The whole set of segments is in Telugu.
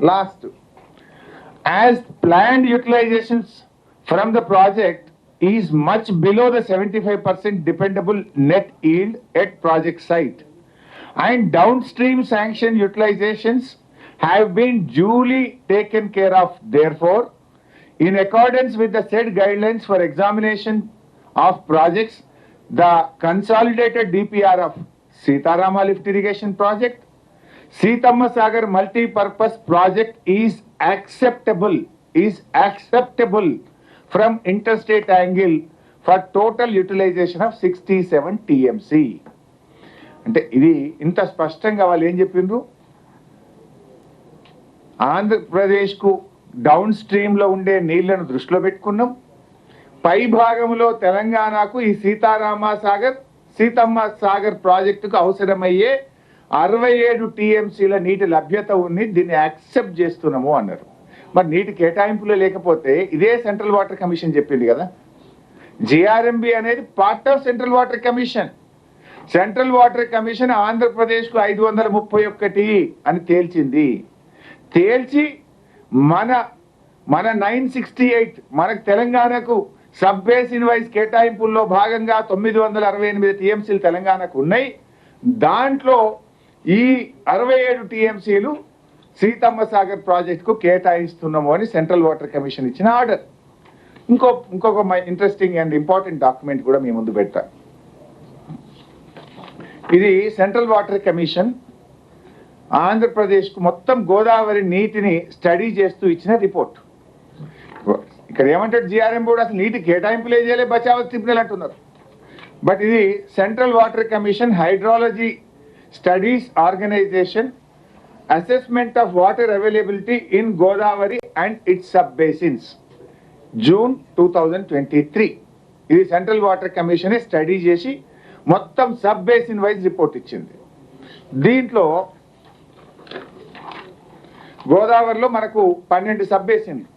Last, as planned utilizations from the project is much below the 75% dependable net yield at project site, and downstream sanction utilizations have been duly taken care of. Therefore, in accordance with the said guidelines for examination of projects, the consolidated DPR of Sitarama Lift Irrigation Project, Seethamma Sagar Multi-Purpose Project is acceptable from interstate angle for total utilization of 67 TMC. అంటే ఇది ఇంత స్పష్టంగా వాళ్ళు ఏం చెప్పిండ్రు, ఆంధ్రప్రదేశ్కు డౌన్ స్ట్రీమ్లో ఉండే నీళ్లను దృష్టిలో పెట్టుకున్నాం, పై భాగంలో తెలంగాణకు ఈ సీతమ్మ సాగర్ ప్రాజెక్టుకు అవసరమయ్యే 67 టీఎంసీల నీటి లభ్యత ఉంది, దీన్ని యాక్సెప్ట్ చేస్తున్నాము అన్నారు. మరి నీటి కేటాయింపులో లేకపోతే ఇదే సెంట్రల్ వాటర్ కమిషన్ చెప్పింది కదా. జిఆర్ఎంబి అనేది part of central water commission. Central water commission ఆంధ్రప్రదేశ్కు 531 అని తేల్చింది. తేల్చి మన 968 మనకు తెలంగాణకు సబ్ బేసిన్ వైజ్ కేటాయింపుల్లో భాగంగా 968 టీఎంసీలు తెలంగాణకు ఉన్నాయి. దాంట్లో ఈ 67 టీఎంసీలు సీతమ్మ సాగర్ ప్రాజెక్టుకు కేటాయిస్తున్నాము అని సెంట్రల్ వాటర్ కమిషన్ ఇచ్చిన ఆర్డర్. ఇంకొక ఇంట్రెస్టింగ్ అండ్ ఇంపార్టెంట్ డాక్యుమెంట్ కూడా మీ ముందు పెట్టా. ఇది సెంట్రల్ వాటర్ కమిషన్ ఆంధ్రప్రదేశ్కు మొత్తం గోదావరి నీటిని స్టడీ చేస్తూ ఇచ్చిన రిపోర్ట్. ఇక్కడ ఏమంటాడు జిఆర్ఎం బోర్డు, అసలు నీటి కేటాయింపులే చేయలే, బచావత్ ట్రిబ్యునల్ అంటున్నారు. బట్ ఇది central water commission hydrology studies organisation assessment of water availability in Godavari and its sub basins June 2023. ఇది సెంట్రల్ వాటర్ కమిషన్ స్టడీ చేసి మొత్తం సబ్ బేసిన్ వైజ్ రిపోర్ట్ ఇచ్చింది. దీంట్లో గోదావరిలో మనకు 12 సబ్ బేసిన్లు,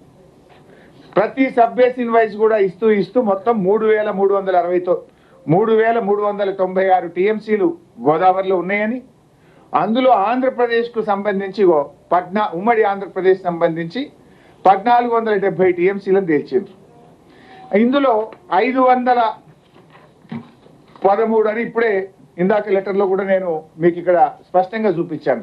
ప్రతి సబ్ బేసిన్ వైజ్ కూడా ఇస్తూ మొత్తం 3,396 టీఎంసీలు గోదావరిలో ఉన్నాయని, అందులో ఆంధ్రప్రదేశ్కు సంబంధించి ఉమ్మడి ఆంధ్రప్రదేశ్ సంబంధించి 1470 టీఎంసీలను తేల్చిండ్రు. ఇందులో 513 అని ఇప్పుడే ఇందాక లెటర్లో కూడా నేను మీకు ఇక్కడ స్పష్టంగా చూపించాను.